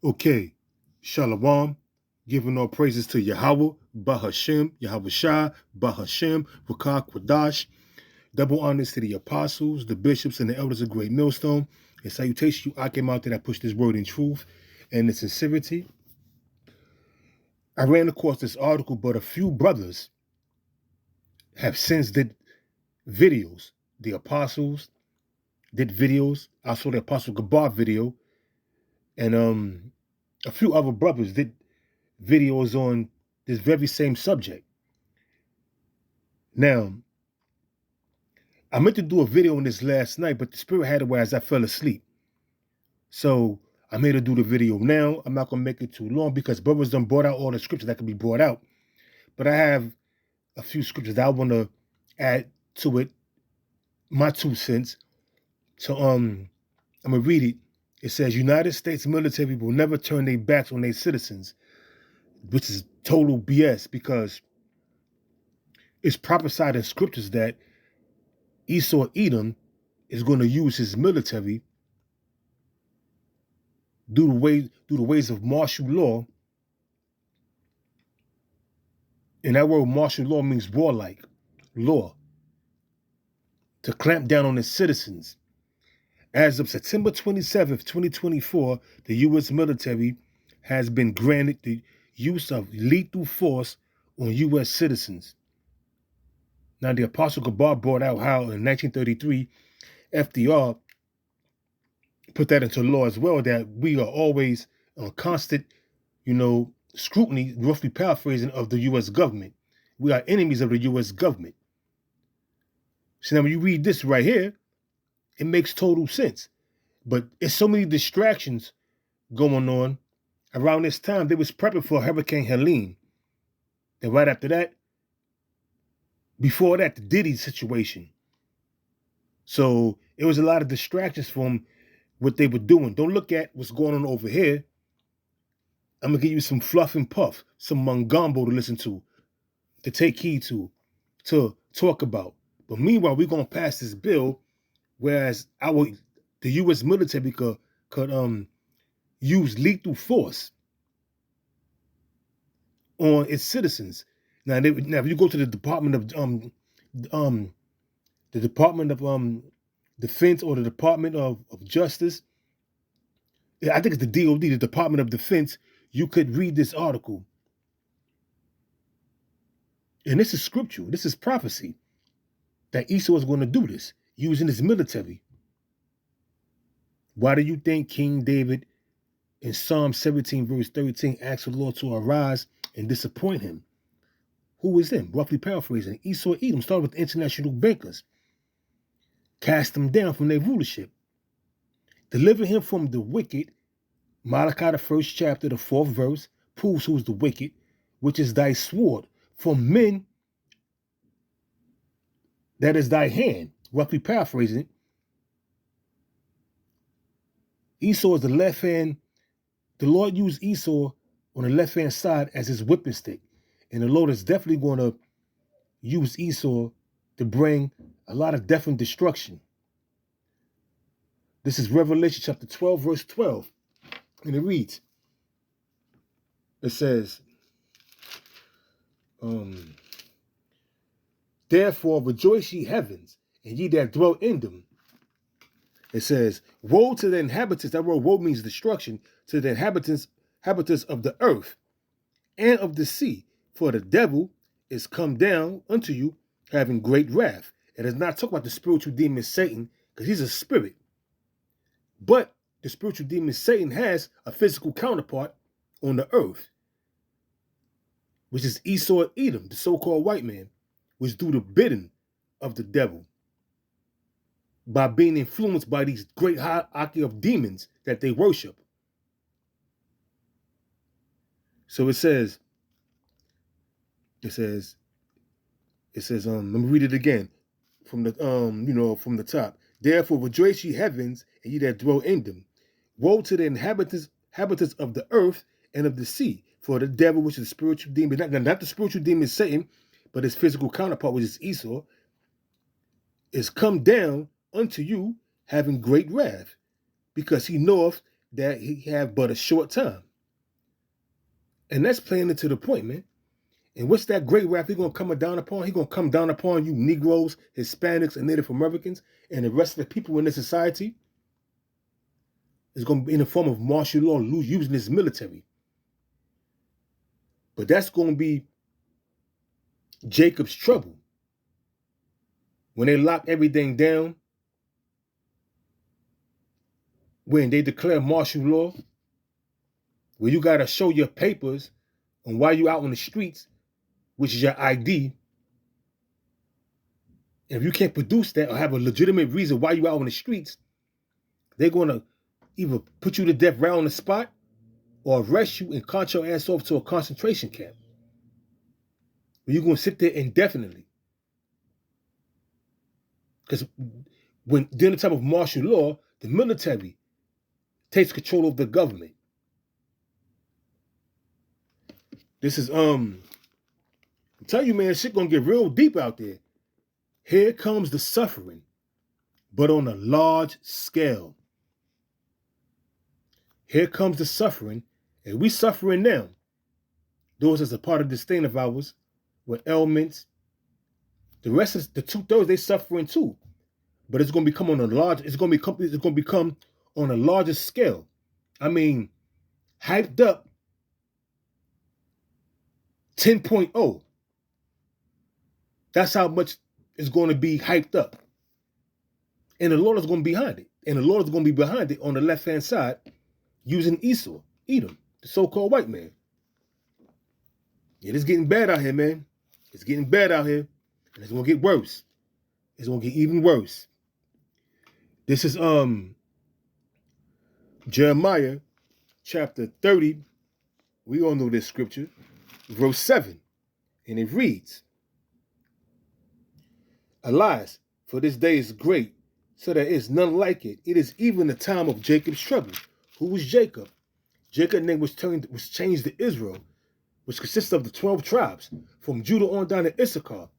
Okay, Shalom, giving all praises to Yahweh, Bahashem, Yahweh Shah, Bahashem, Rakah Kwadash. Double honors to the apostles, the bishops, and the elders of Great Millstone. And salutation you Akim out there that push this word in truth and in sincerity. I ran across this article, but a few brothers have since did videos. The apostles did videos. I saw the Apostle Gabar video, and a few other brothers did videos on this very same subject. Now, I meant to do a video on this last night, but the spirit had it where as I fell asleep. So I'm here to do the video now. I'm not going to make it too long because brothers done brought out all the scriptures that can be brought out. But I have a few scriptures that I want to add to it, my 2 cents. So I'm going to read it. It says, United States military will never turn their backs on their citizens, which is total BS because it's prophesied in scriptures that Esau Edom is going to use his military do the ways of martial law. And that word martial law means warlike law, to clamp down on its citizens. As of September 27th, 2024, the U.S. military has been granted the use of lethal force on U.S. citizens. Now, the Apostle Gabar brought out how in 1933, FDR put that into law as well, that we are always on constant, scrutiny, roughly paraphrasing, of the U.S. government. We are enemies of the U.S. government. So now when you read this right here, it makes total sense. But it's so many distractions going on. Around this time, they was prepping for Hurricane Helene. Then right after that, before that, the Diddy situation. So it was a lot of distractions from what they were doing. Don't look at what's going on over here. I'm going to give you some fluff and puff, some Mungambo to listen to take heed to talk about. But meanwhile, we're going to pass this bill, whereas the U.S. military could use lethal force on its citizens. Now, if you go to the Department of Defense or the Department of Justice, I think it's the DOD, the Department of Defense, you could read this article. And this is scriptural. This is prophecy that Esau is going to do this using his military. Why do you think King David in Psalm 17, verse 13, asked the Lord to arise and disappoint him? Who is them? Roughly paraphrasing, Esau Edom started with the international bankers. Cast them down from their rulership. Deliver him from the wicked. Malachi, the 1st chapter, the 4th verse, proves who's the wicked, which is thy sword. From men, that is thy hand. Roughly paraphrasing it. Esau is the left hand. The Lord used Esau on the left-hand side as his whipping stick. And the Lord is definitely going to use Esau to bring a lot of death and destruction. This is Revelation chapter 12, verse 12. And it reads, it says, therefore rejoice ye heavens, and ye that dwell in them. It says, woe to the inhabitants, that word woe means destruction, to the inhabitants of the earth and of the sea, for the devil is come down unto you, having great wrath. It does not talk about the spiritual demon Satan, because he's a spirit. But the spiritual demon Satan has a physical counterpart on the earth, which is Esau Edom, the so-called white man, which do the bidding of the devil by being influenced by these great hierarchy of demons that they worship. So it says, let me read it again from the from the top. Therefore rejoice ye heavens, and ye that dwell in them. Woe to the inhabitants of the earth and of the sea, for the devil, which is the spiritual demon, not the spiritual demon Satan, but his physical counterpart, which is Esau, is come down unto you, having great wrath, because he knoweth that he have but a short time. And that's playing into the point, man. And what's that great wrath he's going to come down upon? He's going to come down upon you Negroes, Hispanics, and Native Americans, and the rest of the people in this society. It's going to be in the form of martial law using this military. But that's going to be Jacob's trouble. When they lock everything down, when they declare martial law, where you got to show your papers on why you out on the streets, which is your ID. And if you can't produce that or have a legitimate reason why you out on the streets, they're going to either put you to death right on the spot or arrest you and cart your ass off to a concentration camp, where you're going to sit there indefinitely. Because when during the time of martial law, the military takes control of the government. This is I'm telling you, man, shit gonna get real deep out there. Here comes the suffering, but on a large scale. Here comes the suffering, and we suffering now. Those as a part of this thing of ours with ailments. The rest is the 2/3 they suffering too, but it's gonna become on a large. It's gonna become on a larger scale. I mean, hyped up 10.0. That's how much it's going to be hyped up. And the Lord is going to be behind it. And the Lord is going to be behind it on the left-hand side using Esau, Edom, the so-called white man. It is getting bad out here, man. It's getting bad out here. And it's going to get worse. It's going to get even worse. This is Jeremiah chapter 30. We all know this scripture. Verse 7. And it reads, Alas, for this day is great, so there is none like it. It is even the time of Jacob's trouble. Who was Jacob? Jacob's name was changed to Israel, which consists of the 12 tribes, from Judah on down to Issachar.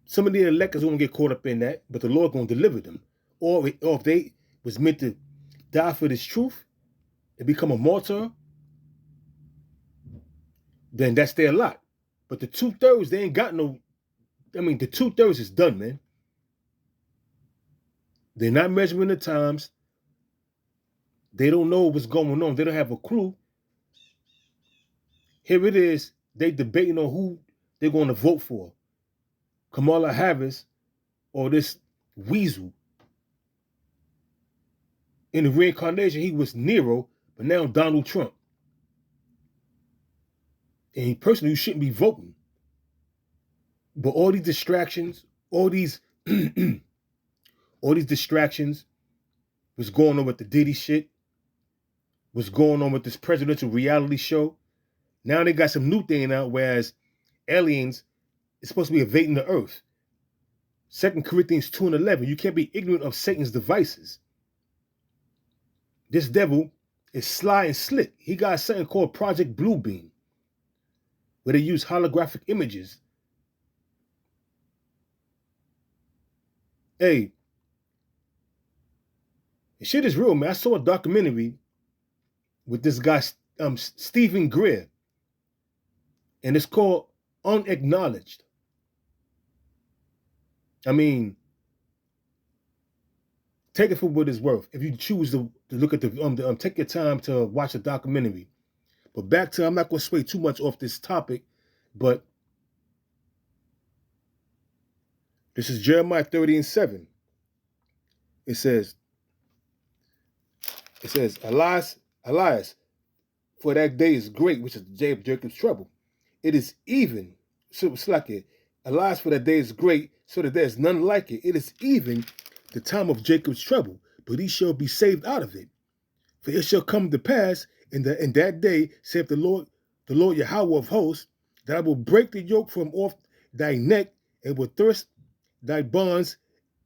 Some of the elect is going to get caught up in that, but the Lord going to deliver them. Or if they was meant to die for this truth and become a martyr, then that's their lot. But the 2/3, they ain't got no, the 2/3 is done, man. They're not measuring the times. They don't know what's going on. They don't have a clue. Here it is. They debating on who they're going to vote for. Kamala Harris or this weasel. In the reincarnation, he was Nero, but now Donald Trump. And he personally, you shouldn't be voting. But all these distractions, all these distractions, what's going on with the Diddy shit, what's going on with this presidential reality show. Now they got some new thing out, whereas aliens is supposed to be invading the earth. 2 Corinthians 2:11, you can't be ignorant of Satan's devices. This devil is sly and slick. He got something called Project Bluebeam, where they use holographic images. Hey, the shit is real, man. I saw a documentary with this guy, Stephen Greer, and it's called Unacknowledged. I mean, take it for what it's worth. If you choose to look at take your time to watch the documentary. But back to, I'm not going to sway too much off this topic, but this is Jeremiah 30:7. It says, Alas, for that day is great, which is the day of Jacob's trouble. It is even, so it's like it. Alas, for that day is great, so that there is none like it. It is even the time of Jacob's trouble, but he shall be saved out of it. For it shall come to pass in that day, saith the Lord Yahweh of hosts, that I will break the yoke from off thy neck, and will thrust thy bonds,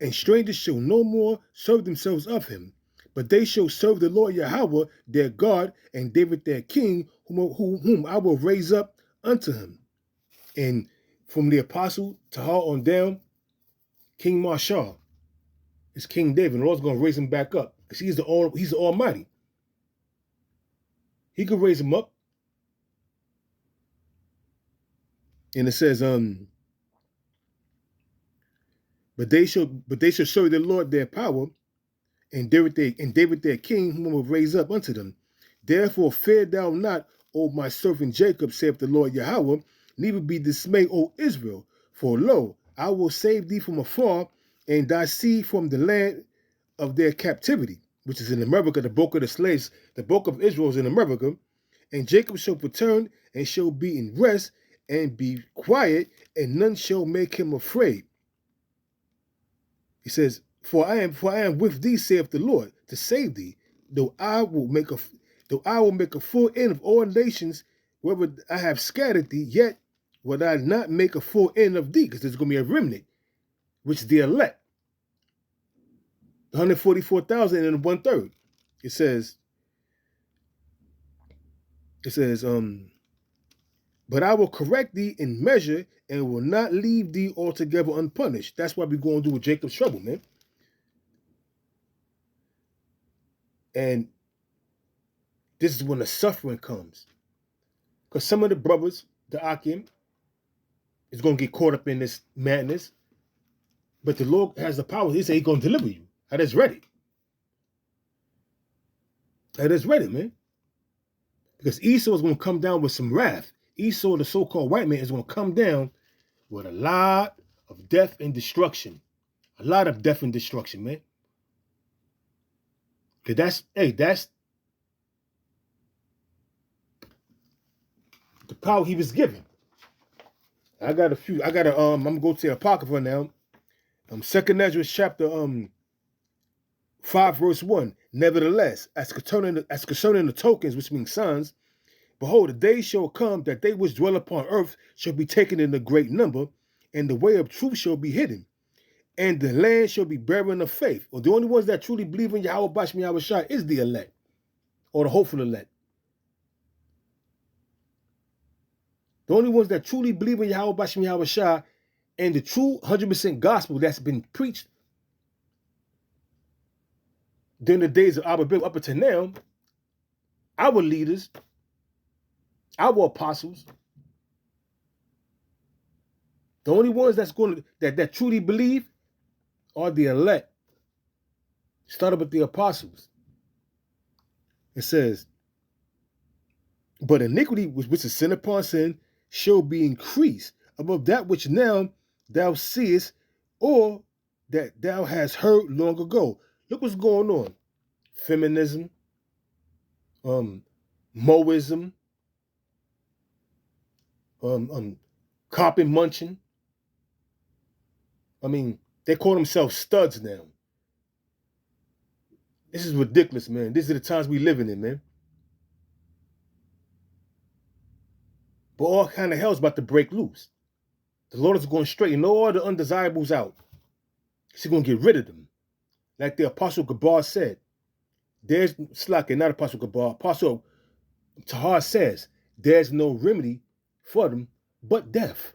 and strangers shall no more serve themselves of him. But they shall serve the Lord Yahweh their God, and David their king, whom I will raise up unto him. And from the apostle Tahar on down, King Marshall is King David. The Lord's going to raise him back up. Because he's the Almighty. He could raise them up. And it says, but they shall show the Lord their power, and David their king, whom I will raise up unto them. Therefore fear thou not, O my servant Jacob, saith the Lord Yahweh, neither be dismayed, O Israel. For lo, I will save thee from afar, and thy seed from the land of their captivity, which is in America. The bulk of the slaves, the bulk of Israel is in America. And Jacob shall return, and shall be in rest, and be quiet, and none shall make him afraid. He says, For I am with thee, saith the Lord, to save thee, though I will make a full end of all nations, wherever I have scattered thee, yet will I not make a full end of thee, because there's going to be a remnant, which is the elect. 144,000 and 1/3. It says, but I will correct thee in measure, and will not leave thee altogether unpunished. That's what we're going to do with Jacob's trouble, man. And this is when the suffering comes. Because some of the brothers, the Akim, is going to get caught up in this madness. But the Lord has the power. He said he's going to deliver you. That is ready. That is ready, man. Because Esau is going to come down with some wrath. Esau, the so-called white man, is going to come down with a lot of death and destruction. A lot of death and destruction, man. Because that's the power he was given. I'm going to go to the Apocrypha now. 2nd Ezra chapter 5 verse 1. Nevertheless, as concerning the tokens, which means signs, behold, the day shall come that they which dwell upon earth shall be taken in a great number, and the way of truth shall be hidden, and the land shall be barren of faith. Or the only ones that truly believe in Yahweh Bashmi Yahushua is the elect, or the hopeful elect. The only ones that truly believe in Yahweh Bashmi Yahushua and the true 100% gospel that's been preached during the days of Abba Bib up until now, our leaders, our apostles, the only ones that truly believe are the elect. Started with the apostles. It says, but iniquity, which is sin upon sin, shall be increased above that which now thou seest, or that thou hast heard long ago. Look what's going on. Feminism, Moism, carpet munching. I mean, they call themselves studs now. This is ridiculous, man. These are the times we living in, man. But all kind of hell's about to break loose. The Lord is going to straighten all the undesirables out. He's going to get rid of them. Like the Apostle Gabar said, not Apostle Gabar, Apostle Tahar says, there's no remedy for them but death.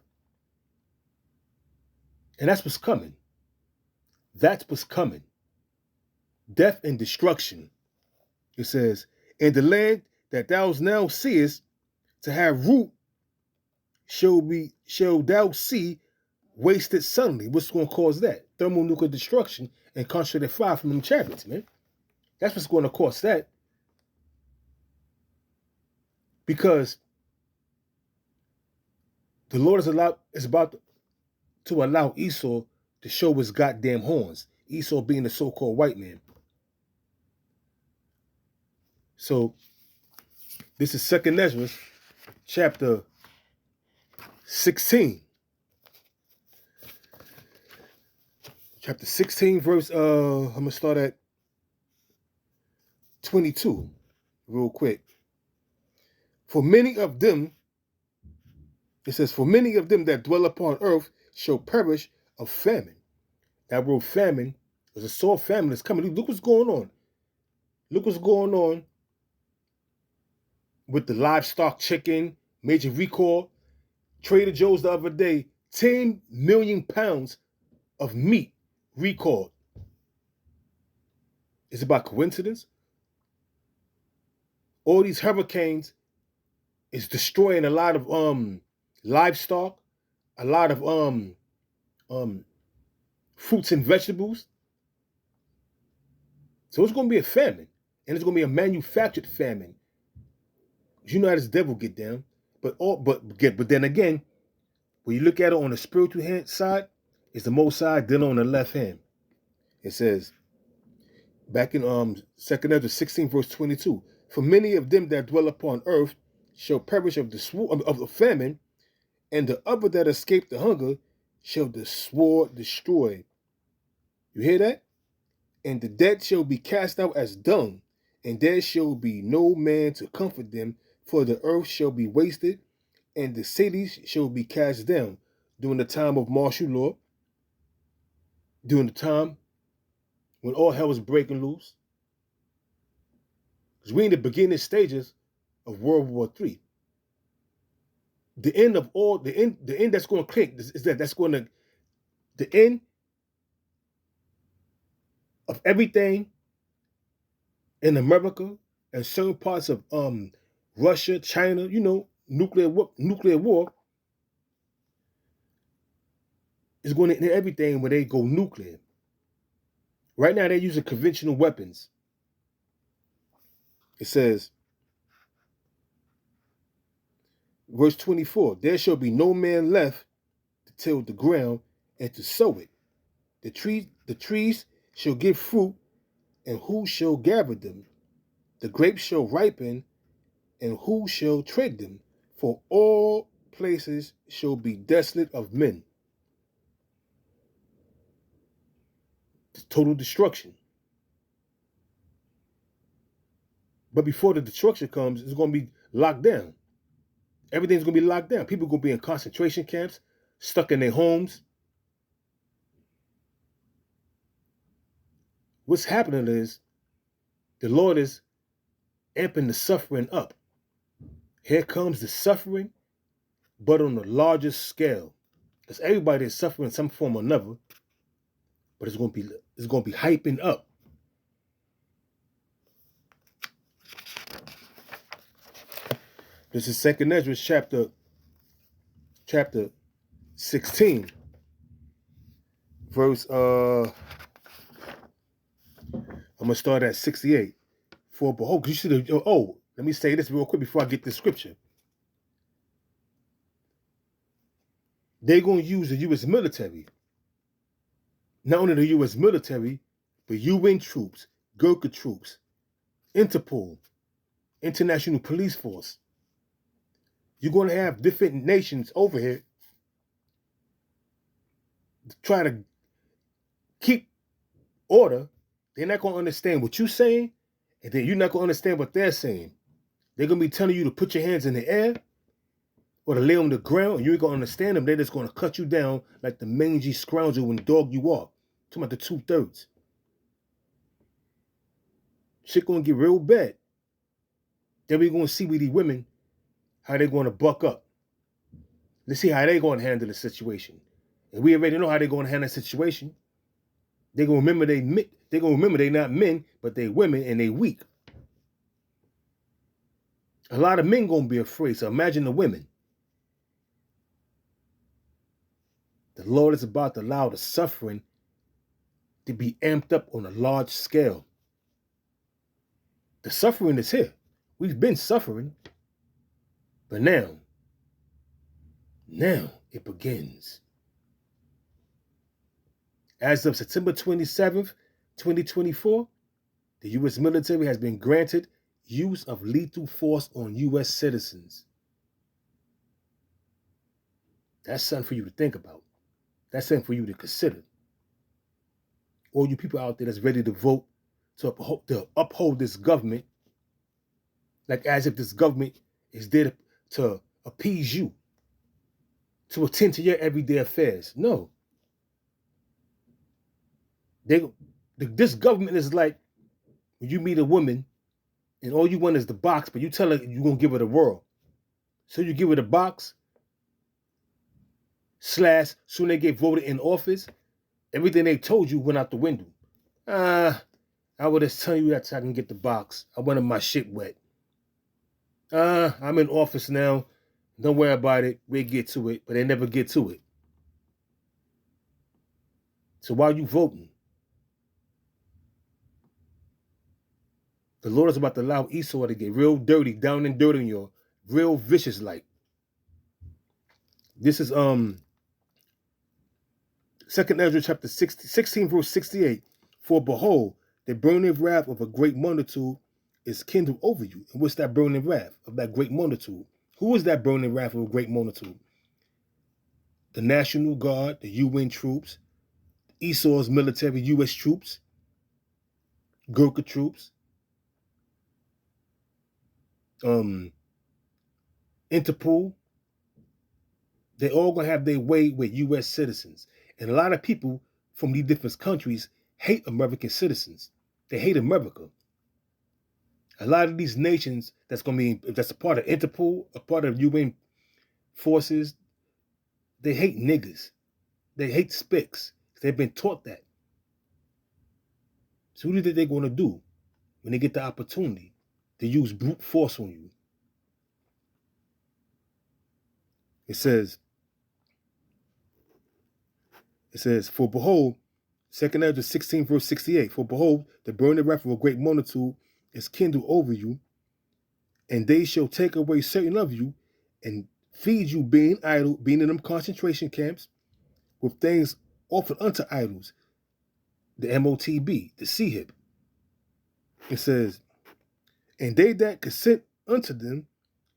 And that's what's coming. That's what's coming. Death and destruction. It says, and the land that thou now seest to have root shall thou see wasted suddenly. What's going to cause that? Thermonuclear destruction and concentrated fire from them chariots, man. That's what's going to cause that. Because the Lord is about to allow Esau to show his goddamn horns. Esau being the so-called white man. So, this is 2nd Ezra, chapter 16. Chapter 16, verse, I'm going to start at 22, real quick. For many of them, it says, for many of them that dwell upon earth shall perish of famine. That word famine is a sore famine that's coming. Look what's going on. Look what's going on with the livestock chicken, major recall. Trader Joe's the other day, 10 million pounds of meat recalled. Is it by coincidence? All these hurricanes is destroying a lot of livestock, a lot of fruits and vegetables. So it's gonna be a famine. And it's gonna be a manufactured famine. You know how this devil get down. But then again, when you look at it on the spiritual hand side, it's the Most High dealing on the left hand. It says, back in 2 Ezra 16, verse 22, for many of them that dwell upon earth shall perish of the famine, and the other that escape the hunger shall the sword destroy. You hear that? And the dead shall be cast out as dung, and there shall be no man to comfort them, for the earth shall be wasted, and the cities shall be cast down. During the time of martial law, during the time when all hell was breaking loose, because we're in the beginning stages of World War III. The end of all, the end that's going to click is the end of everything in America and certain parts of Russia, China, nuclear war is going to end everything when they go nuclear. Right now they're using conventional weapons. It says, verse 24, there shall be no man left to till the ground and to sow it. The trees shall give fruit, and who shall gather them? The grapes shall ripen, and who shall tread them? For all places shall be desolate of men. Total destruction. But before the destruction comes, it's going to be locked down. Everything's going to be locked down. People are going to be in concentration camps, stuck in their homes. What's happening is the Lord is amping the suffering up. Here comes the suffering, but on a larger scale. Because everybody is suffering in some form or another, but it's going to be hyping up. This is 2 Ezra chapter 16, verse I'm gonna start at 68. For behold, you should have. Oh, let me say this real quick before I get this scripture. They're gonna use the U.S. military. Not only the U.S. military, but UN troops, Gurkha troops, Interpol, International Police Force. You're going to have different nations over here to try to keep order. They're not going to understand what you're saying, and then you're not going to understand what they're saying. They're going to be telling you to put your hands in the air or to lay on the ground, and you ain't going to understand them. They're just going to cut you down like the mangy scoundrel and dog you are. Talking about the 2/3. Shit going to get real bad. Then we're going to see with these women how they're going to buck up. Let's see how they're going to handle the situation. And we already know how they're going to handle the situation. They're going to remember they're not men, but they women, and they weak. A lot of men going to be afraid, so imagine the women. The Lord is about to allow the suffering to be amped up on a large scale. The suffering is here. We've been suffering. But now it begins. As of September 27th, 2024, the U.S. military has been granted use of lethal force on U.S. citizens. That's something for you to think about. That's something for you to consider. All you people out there that's ready to vote to uphold this government, like as if this government is there to appease you, to attend to your everyday affairs. No. This government is like when you meet a woman and all you want is the box, but you tell her you're going to give her the world. So you give her the box, / soon they get voted in office, everything they told you went out the window. I I would just tell you that so I can get the box. I wanted my shit wet. I'm in office now. Don't worry about it. We'll get to it. But they never get to it. So why are you voting? The Lord is about to allow Esau to get real dirty, down and dirty on you, real vicious like. This is 2 Ezra chapter 16, verse 68. For behold, the burning wrath of a great multitude is kindled over you. And what's that burning wrath of that great multitude? Who is that burning wrath of a great multitude? The National Guard, the UN troops, Esau's military, US troops, Gurkha troops, Interpol. They all gonna have their way with US citizens. And a lot of people from these different countries hate American citizens. They hate America. A lot of these nations that's a part of Interpol, a part of UN forces, they hate niggas. They hate spics. They've been taught that. So what do you think they're gonna do when they get the opportunity to use brute force on you? It says, for behold, 2 Ezra 16, verse 68, for behold, the burning wrath of a great multitude is kindled over you, and they shall take away certain of you, and feed you being idle, being in them concentration camps, with things offered unto idols, the MOTB, the CHIP. It says, and they that consent unto them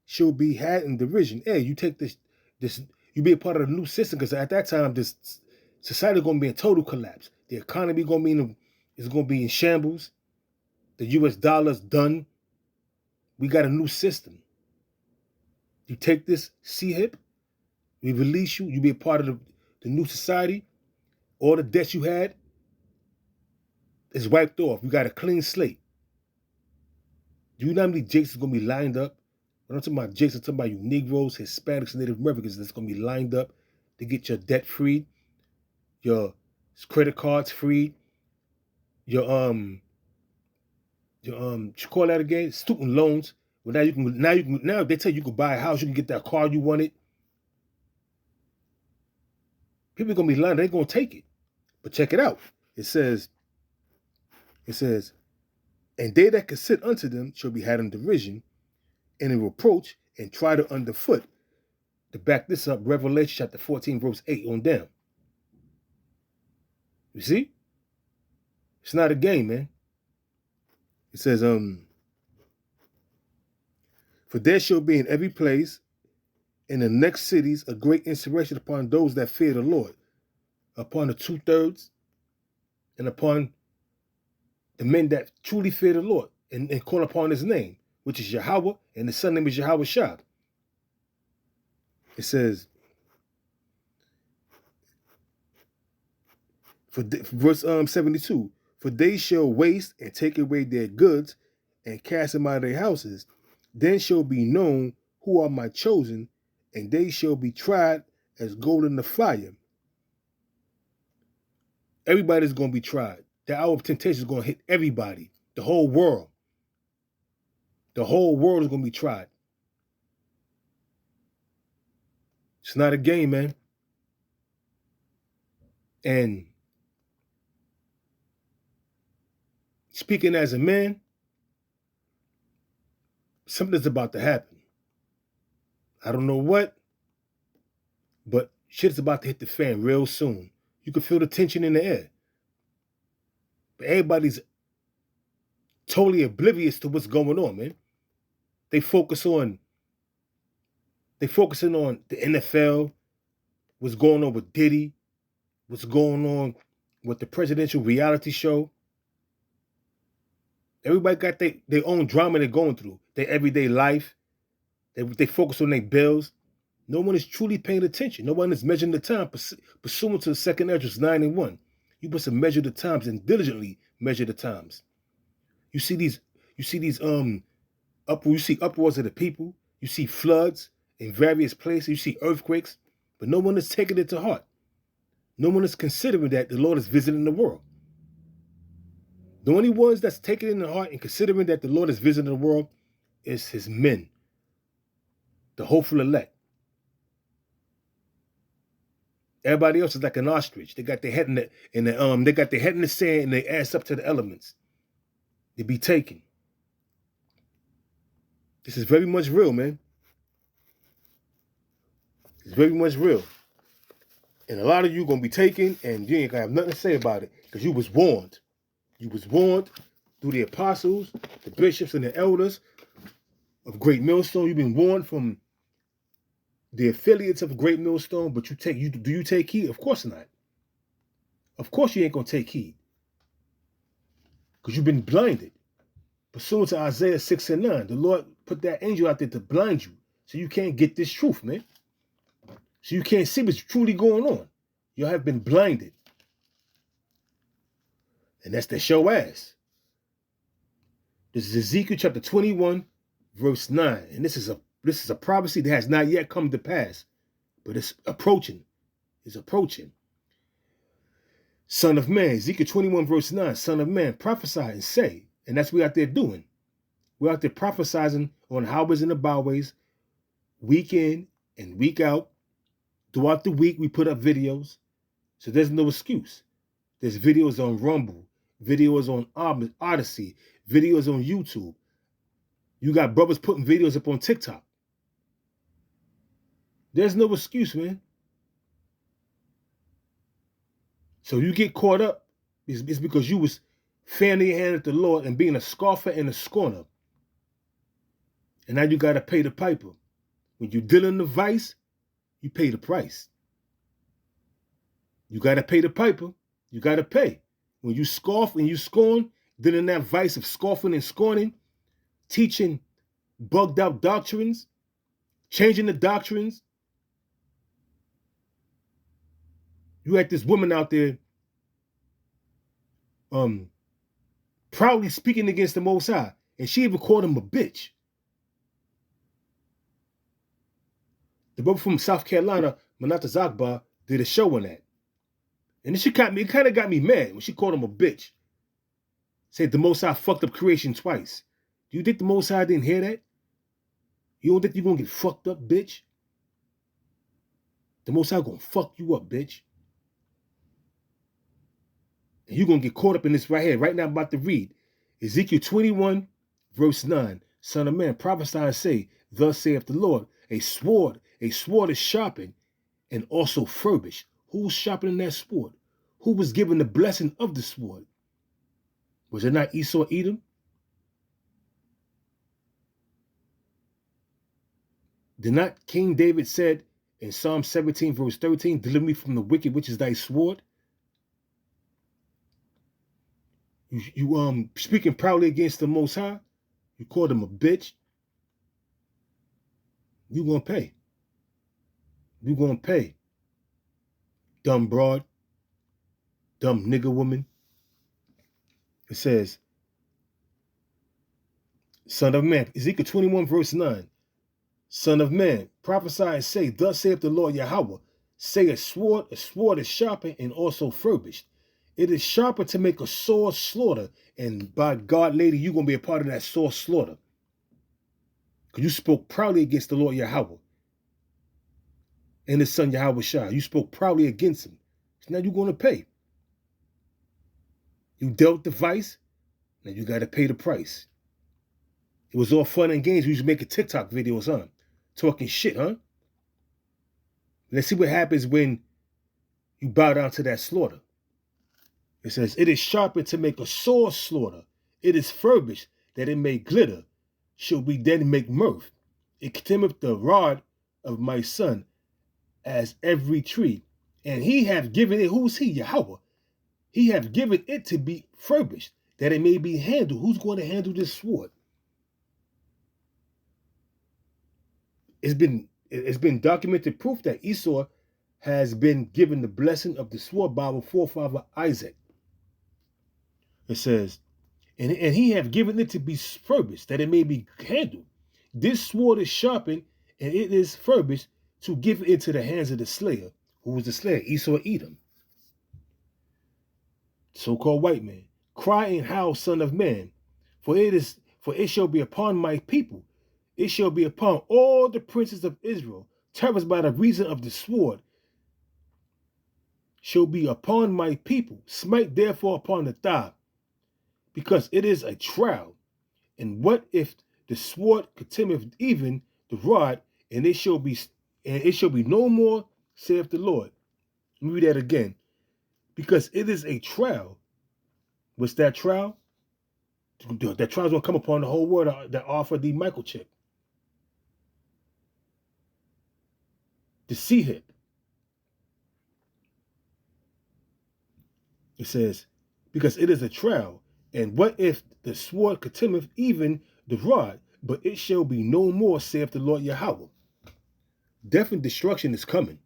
shall be had in derision. Hey, you take this, you be a part of the new system, because at that time, this society is going to be in total collapse. The economy is going to be in shambles. The US dollar's done. We got a new system. You take this CHIP, we release you, you be a part of the new society. All the debts you had is wiped off. You got a clean slate. Do you know how many Jakes is going to be lined up? When I'm talking about Jakes, I'm talking about you Negroes, Hispanics, Native Americans that's going to be lined up to get your debt free, your credit cards free, your what you call that again? Student loans. Well, now they tell you can buy a house, you can get that car you wanted. People are gonna be lying, they're gonna take it. But check it out. It says, and they that consent unto them shall be had in derision and in reproach and try to underfoot. To back this up, Revelation chapter 14, verse 8 on down. You see? It's not a game, man. It says, for there shall be in every place in the next cities a great insurrection upon those that fear the Lord, upon the 2/3, and upon the men that truly fear the Lord and call upon his name, which is Yahweh, and the son name is Yahweh Shah. It says, for verse 72, for they shall waste and take away their goods and cast them out of their houses. Then shall be known who are my chosen, and they shall be tried as gold in the fire. Everybody's going to be tried. The hour of temptation is going to hit everybody, the whole world. The whole world is going to be tried. It's not a game, man. And speaking as a man, something's about to happen. I don't know what, but shit's about to hit the fan real soon. You can feel the tension in the air. But everybody's totally oblivious to what's going on, man. They focusing on the NFL, what's going on with Diddy, what's going on with the presidential reality show. Everybody got their own drama they're going through, their everyday life. They focus on their bills. No one is truly paying attention. No one is measuring the time pursuant to the 2 Ezra 9:1. You must measure the times and diligently measure the times. You see these uproars of the people. You see floods in various places. You see earthquakes, but no one is taking it to heart. No one is considering that the Lord is visiting the world. The only ones that's taking it in the heart and considering that the Lord is visiting the world is his men, the hopeful elect. Everybody else is like an ostrich. They got their head they got their head in the sand and they ass up to the elements. They be taken. This is very much real, man. It's very much real. And a lot of you gonna be taken and you ain't gonna have nothing to say about it because you was warned. You was warned through the apostles, the bishops, and the elders of Great Millstone. You've been warned from the affiliates of Great Millstone, but do you take heed? Of course not. Of course you ain't gonna take heed. Because you've been blinded. Pursuant to Isaiah 6 and 9, the Lord put that angel out there to blind you. So you can't get this truth, man. So you can't see what's truly going on. You have been blinded. And that's the show ass. This is Ezekiel chapter 21, verse 9. And this is a prophecy that has not yet come to pass. But it's approaching. It's approaching. Son of man, Ezekiel 21, verse 9. Son of man, prophesy and say. And that's what we're out there doing. We're out there prophesizing on highways and the byways, week in and week out. Throughout the week, we put up videos. So there's no excuse. There's videos on Rumble, videos on Odyssey, videos on YouTube. You got brothers putting videos up on TikTok. There's no excuse, man. So you get caught up, it's because you was fanning your hand at the Lord and being a scoffer and a scorner. And now you got to pay the piper. When you're dealing the vice, you pay the price. You got to pay the piper. You got to pay. When you scoff and you scorn, dealing that vice of scoffing and scorning, teaching bugged out doctrines, changing the doctrines. You had this woman out there proudly speaking against the Most High, and she even called him a bitch. The brother from South Carolina, Manata Zakba, did a show on that. And it kind of got me mad when she called him a bitch. Said the Most High fucked up creation twice. Do you think the Most High didn't hear that? You don't think you're going to get fucked up, bitch? The Most High going to fuck you up, bitch. And you're going to get caught up in this right here. Right now I'm about to read. Ezekiel 21, verse 9. Son of man, prophesy and say, thus saith the Lord, a sword is sharpened and also furbished. Who's sharpening that sword? Who was given the blessing of the sword? Was it not Esau Edom? Did not King David said in Psalm 17, verse 13, deliver me from the wicked, which is thy sword? You speaking proudly against the Most High, you called him a bitch. You gonna pay. You gonna pay. Dumb broad. Dumb nigger woman. It says, son of man, Ezekiel 21, verse 9. Son of man, prophesy and say, thus saith the Lord Yahweh, say a sword is sharpened and also furbished. It is sharper to make a sore slaughter. And by God, lady, you're going to be a part of that sore slaughter. Because you spoke proudly against the Lord Yahweh and his son Yahweh Shah. You spoke proudly against him. So now you're going to pay. You dealt the vice. Now you got to pay the price. It was all fun and games. We used to make TikTok videos, huh? Talking shit, huh? Let's see what happens when you bow down to that slaughter. It says, it is sharpened to make a sore slaughter. It is furbished that it may glitter. Shall we then make mirth? It contemneth the rod of my son as every tree. And he hath given it, who's he? Yahweh. He hath given it to be furbished, that it may be handled. Who's going to handle this sword? It's been documented proof that Esau has been given the blessing of the sword by our forefather Isaac. It says, and he have given it to be furbished, that it may be handled. This sword is sharpened, and it is furbished to give it into the hands of the slayer. Who was the slayer? Esau Edom. So-called white man. Cry and howl, son of man, for it shall be upon my people. It shall be upon all the princes of Israel, terrors by the reason of the sword, shall be upon my people. Smite therefore upon the thigh, because it is a trial. And what if the sword continueth even the rod, and it shall be no more, saith the Lord. Let me read that again. Because it is a trial. What's that trial? That trial is going to come upon the whole world that offer the microchip. The C-hip. It says, because it is a trial. And what if the sword continueth even the rod, but it shall be no more, saith the Lord Yahweh. Death and destruction is coming.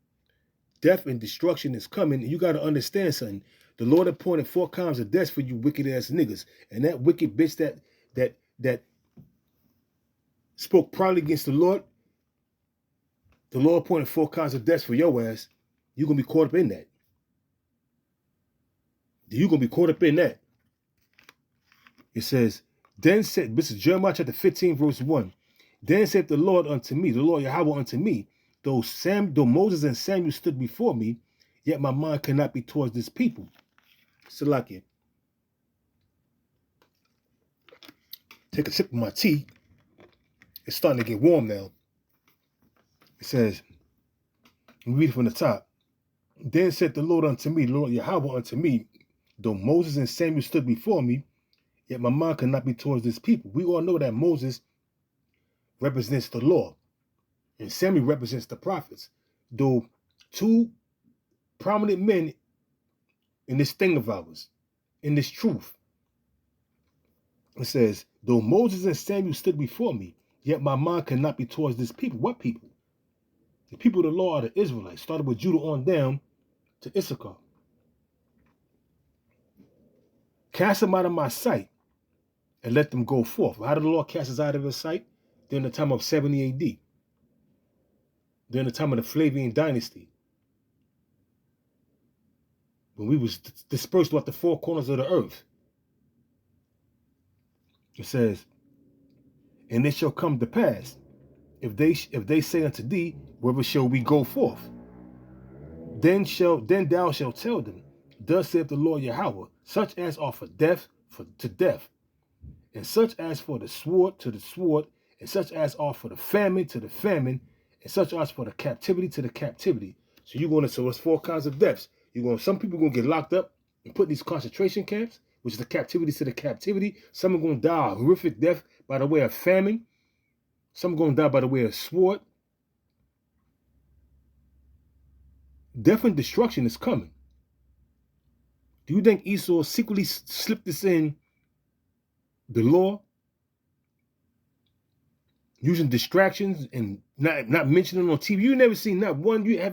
Death and destruction is coming. And you got to understand something. The Lord appointed 4 kinds of deaths for you wicked ass niggas. And that wicked bitch that spoke proudly against the Lord appointed 4 kinds of deaths for your ass. You're going to be caught up in that. You're going to be caught up in that. It says, then said, this is Jeremiah chapter 15, verse 1. Then said the Lord unto me, the Lord Yahweh unto me, though Moses and Samuel stood before me, yet my mind cannot be towards this people. Salakia. Take a sip of my tea. It's starting to get warm now. It says, read it from the top. Then said the Lord unto me, the Lord Yahweh unto me, though Moses and Samuel stood before me, yet my mind cannot be towards this people. We all know that Moses represents the law, and Samuel represents the prophets. Though 2 prominent men in this thing of ours, in this truth. It says, though Moses and Samuel stood before me, yet my mind cannot be towards this people. What people? The people of the law are the Israelites, started with Judah on down to Issachar. Cast them out of my sight and let them go forth. How did the Lord cast us out of his sight? During the time of 70 AD. During the time of the Flavian dynasty. When we was dispersed throughout the 4 corners of the earth. It says, and it shall come to pass, if they say unto thee, whither shall we go forth? Then thou shalt tell them, thus saith the Lord Yahweh, such as are for death to death, and such as for the sword to the sword, and such as are for the famine to the famine, and such as for the captivity to the captivity. So it's 4 kinds of deaths. Some people are going to get locked up and put in these concentration camps, which is the captivity to the captivity. Some are going to die a horrific death by the way of famine. Some are going to die by the way of sword. Death and destruction is coming. Do you think Esau secretly slipped this in the law? Using distractions and not mentioning on TV. You haven't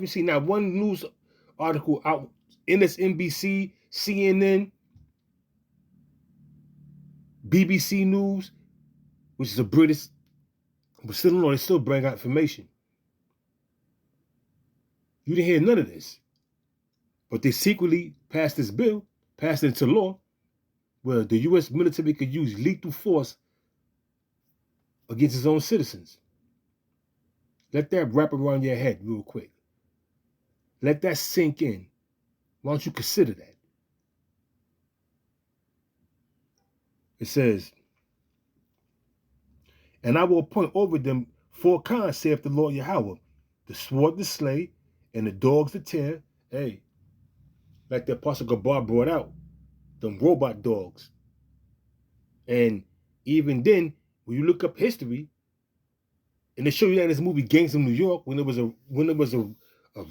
seen not one news article out, MSNBC, CNN, BBC News, which is a British, but still don't know, they still bring out information. You didn't hear none of this. But they secretly passed this bill, passed it into law, where the U.S. military could use lethal force against its own citizens. Let that wrap around your head real quick. Let that sink in. Why don't you consider that? It says, and I will appoint over them 4 kinds, saith the Lord Yahweh, the sword to slay, and the dogs to tear. Hey, like the Apostle Gabar brought out, them robot dogs. And even then, when you look up history, and they show you that in this movie Gangs of New York, when there was a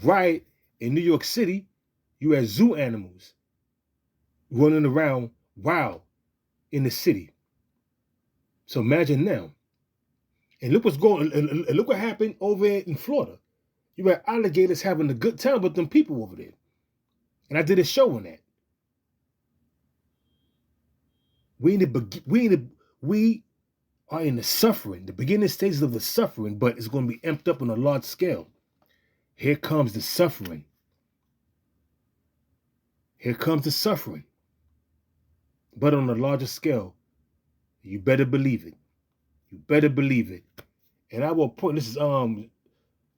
riot in New York City, you had zoo animals running around wild in the city. So imagine now. And look look what happened over in Florida. You had alligators having a good time with them people over there. And I did a show on that. We are in the suffering, the beginning stages of the suffering, but it's going to be amped up on a large scale. Here comes the suffering. Here comes the suffering. But on a larger scale, you better believe it. You better believe it. And I will point, this is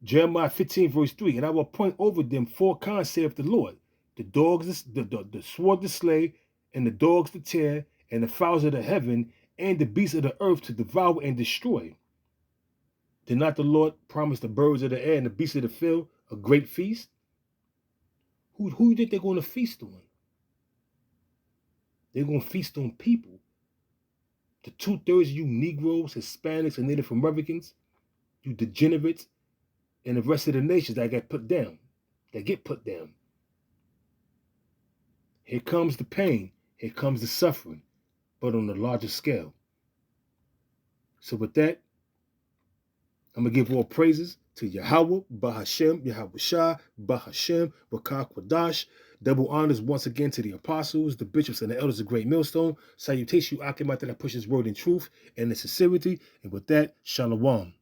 Jeremiah 15, verse 3, and I will point over them 4 kinds, saith the Lord. The dogs, the sword to slay, and the dogs to tear, and the fowls of the heaven, and the beasts of the earth to devour and destroy. Did not the Lord promise the birds of the air and the beasts of the field a great feast? Who you think they're going to feast on? They're going to feast on people. The 2/3 of you Negroes, Hispanics, and Native Americans, you degenerates, and the rest of the nations that get put down. Here comes the pain. Here comes the suffering, but on a larger scale. So with that, I'm going to give all praises to Yahweh, Bahashem, Yahweh Shah, Bahashem, Bakar Kwadash. Double honors once again to the apostles, the bishops, and the elders of Great Millstone. Salutation, you Akim, that I push his word in truth and in sincerity. And with that, Shalom.